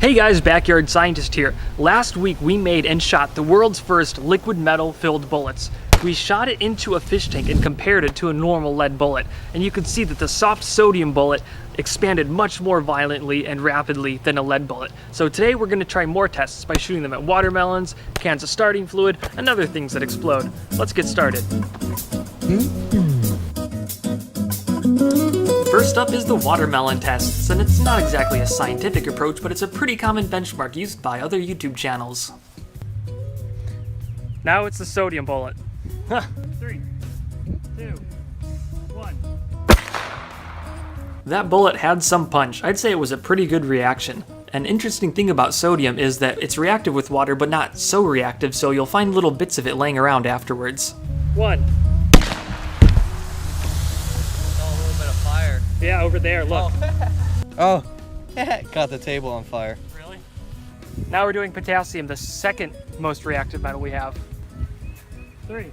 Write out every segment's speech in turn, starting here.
Hey guys, Backyard Scientist here. Last week we made and shot the world's first liquid metal filled bullets. We shot it into a fish tank and compared it to a normal lead bullet. And you can see that the soft sodium bullet expanded much more violently and rapidly than a lead bullet. So today we're going to try more tests by shooting them at watermelons, cans of starting fluid, and other things that explode. Let's get started. First up is the watermelon tests, and it's not exactly a scientific approach, but it's a pretty common benchmark used by other YouTube channels. Now it's the sodium bullet. 3, 2, 1. That bullet had some punch. I'd say it was a pretty good reaction. An interesting thing about sodium is that it's reactive with water, but not so reactive, so you'll find little bits of it laying around afterwards. 1. Yeah, over there, look. Oh, got the table on fire. Really? Now we're doing potassium, the second most reactive metal we have. 3,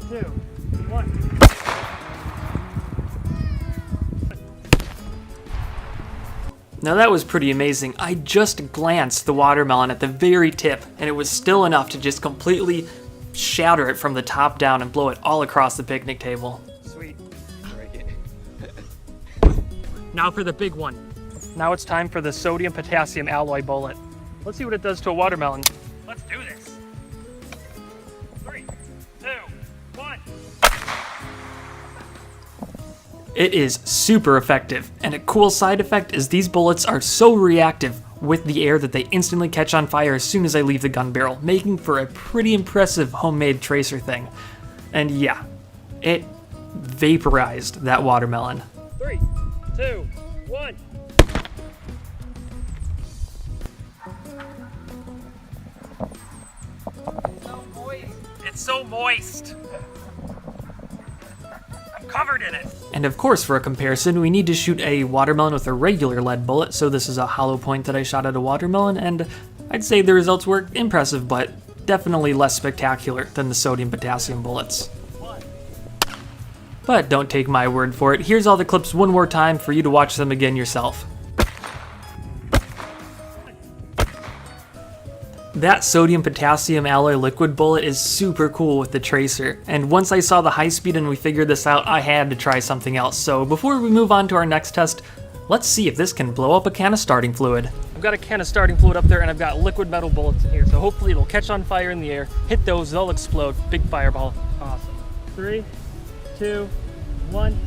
2, 1. Now that was pretty amazing. I just glanced the watermelon at the very tip, and it was still enough to just completely shatter it from the top down and blow it all across the picnic table. Sweet. Now for the big one. Now it's time for the sodium-potassium alloy bullet. Let's see what it does to a watermelon. Let's do this. 3, 2, 1. It is super effective, and a cool side effect is these bullets are so reactive with the air that they instantly catch on fire as soon as I leave the gun barrel, making for a pretty impressive homemade tracer thing. And yeah, it vaporized that watermelon. 3, 2, 1. It's so moist. I'm covered in it. And of course, for a comparison, we need to shoot a watermelon with a regular lead bullet. So this is a hollow point that I shot at a watermelon, and I'd say the results were impressive, but definitely less spectacular than the sodium-potassium bullets. But don't take my word for it. Here's all the clips one more time for you to watch them again yourself. That sodium-potassium alloy liquid bullet is super cool with the tracer, and once I saw the high speed and we figured this out, I had to try something else. So before we move on to our next test, let's see if this can blow up a can of starting fluid. I've got a can of starting fluid up there, and I've got liquid metal bullets in here, so hopefully it'll catch on fire in the air, hit those, they'll explode. Big fireball. Awesome. 3, 2, 1.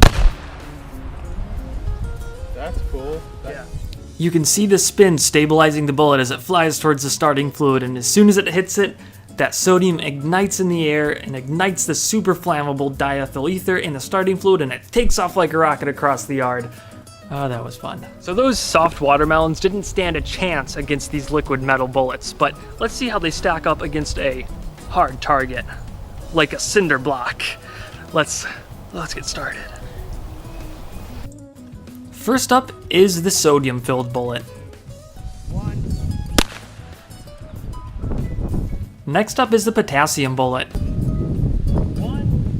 That's cool. Yeah. You can see the spin stabilizing the bullet as it flies towards the starting fluid, and as soon as it hits it, that sodium ignites in the air and ignites the super flammable diethyl ether in the starting fluid, and it takes off like a rocket across the yard. Oh, that was fun. So those soft watermelons didn't stand a chance against these liquid metal bullets, but let's see how they stack up against a hard target, like a cinder block. Let's get started. First up is the sodium-filled bullet. 1. Next up is the potassium bullet. 1.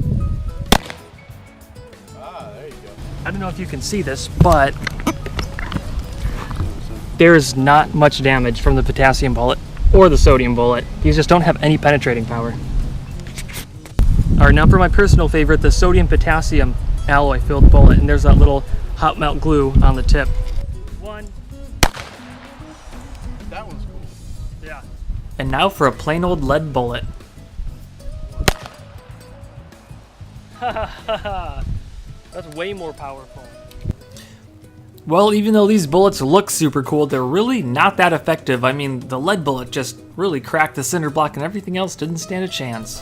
There you go. I don't know if you can see this, but there's not much damage from the potassium bullet or the sodium bullet. These just don't have any penetrating power. Alright, now for my personal favorite, the sodium-potassium alloy-filled bullet, and there's that little hot melt glue on the tip. 1. That one's cool. Yeah. And now for a plain old lead bullet. That's way more powerful. Well, even though these bullets look super cool, they're really not that effective. I mean, the lead bullet just really cracked the cinder block, and everything else didn't stand a chance.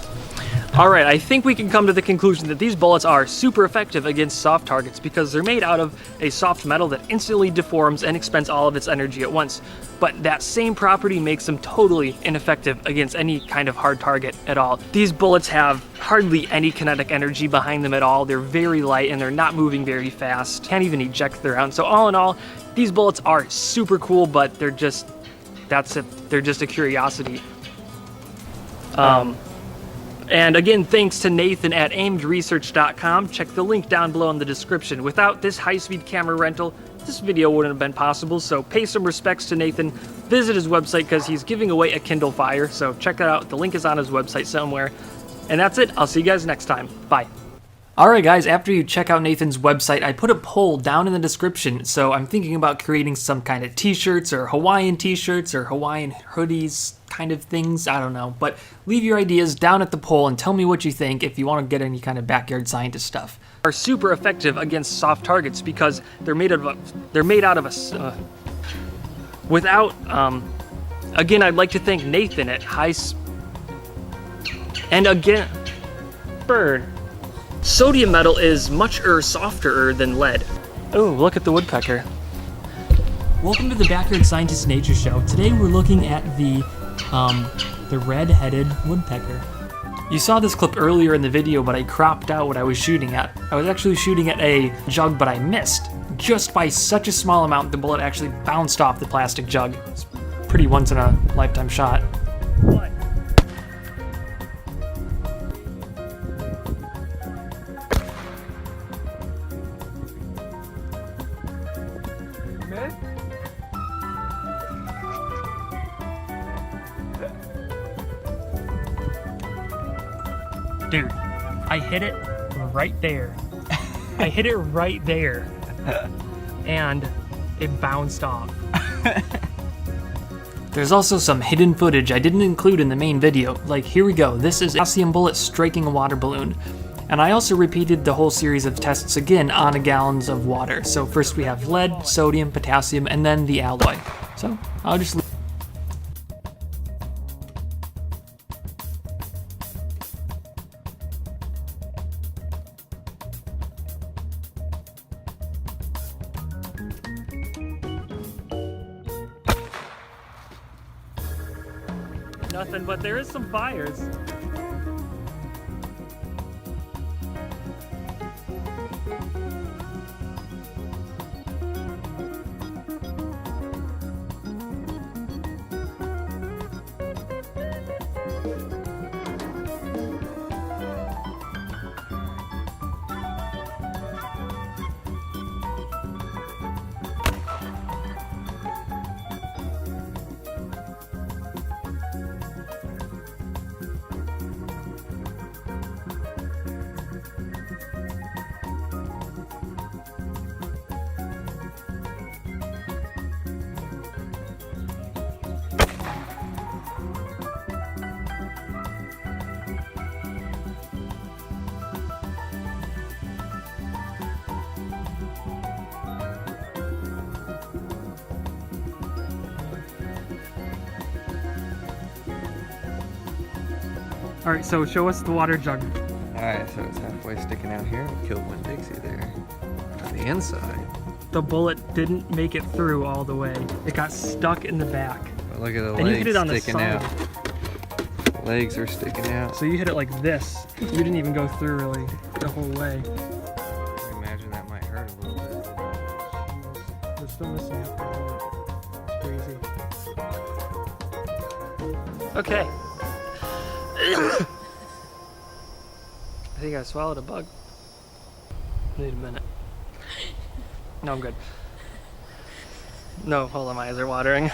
Alright, I think we can come to the conclusion that these bullets are super effective against soft targets because they're made out of a soft metal that instantly deforms and expends all of its energy at once. But that same property makes them totally ineffective against any kind of hard target at all. These bullets have hardly any kinetic energy behind them at all. They're very light and they're not moving very fast. Can't even eject their round. So all in all, these bullets are super cool, but they're just, that's it. They're just a curiosity. And again, thanks to Nathan at aimedresearch.com. Check the link down below in the description. Without this high-speed camera rental, this video wouldn't have been possible, so pay some respects to Nathan. Visit his website because he's giving away a Kindle Fire, so check that out. The link is on his website somewhere. And that's it. I'll see you guys next time. Bye. Alright guys, after you check out Nathan's website, I put a poll down in the description, so I'm thinking about creating some kind of t-shirts or Hawaiian hoodies kind of things, I don't know. But leave your ideas down at the poll and tell me what you think if you want to get any kind of backyard scientist stuff. Are super effective against soft targets because they're made out of a without again, I'd like to thank Nathan at and again, bird. Sodium metal is much softer than lead. Oh, look at the woodpecker. Welcome to the Backyard Scientist Nature Show. Today we're looking at the red-headed woodpecker. You saw this clip earlier in the video, but I cropped out what I was shooting at. I was actually shooting at a jug, but I missed. Just by such a small amount, the bullet actually bounced off the plastic jug. It's a pretty once-in-a-lifetime shot. What? Dude, I hit it right there. I hit it right there. And it bounced off. There's also some hidden footage I didn't include in the main video. Like, here we go. This is a potassium bullet striking a water balloon. And I also repeated the whole series of tests again on a gallons of water. So first we have lead, sodium, potassium, and then the alloy. So I'll just leave. Nothing, but there is some fires. Alright, so show us the water jug. Alright, so it's halfway sticking out here. We killed one Dixie there. On the inside. The bullet didn't make it through all the way. It got stuck in the back. But look at the and you hit it on legs sticking the out. Legs are sticking out. So you hit it like this. You didn't even go through really the whole way. I imagine that might hurt a little bit. We're still missing half the bullet. It's crazy. Okay. I think I swallowed a bug. Need a minute. No, I'm good. No, hold on, my eyes are watering.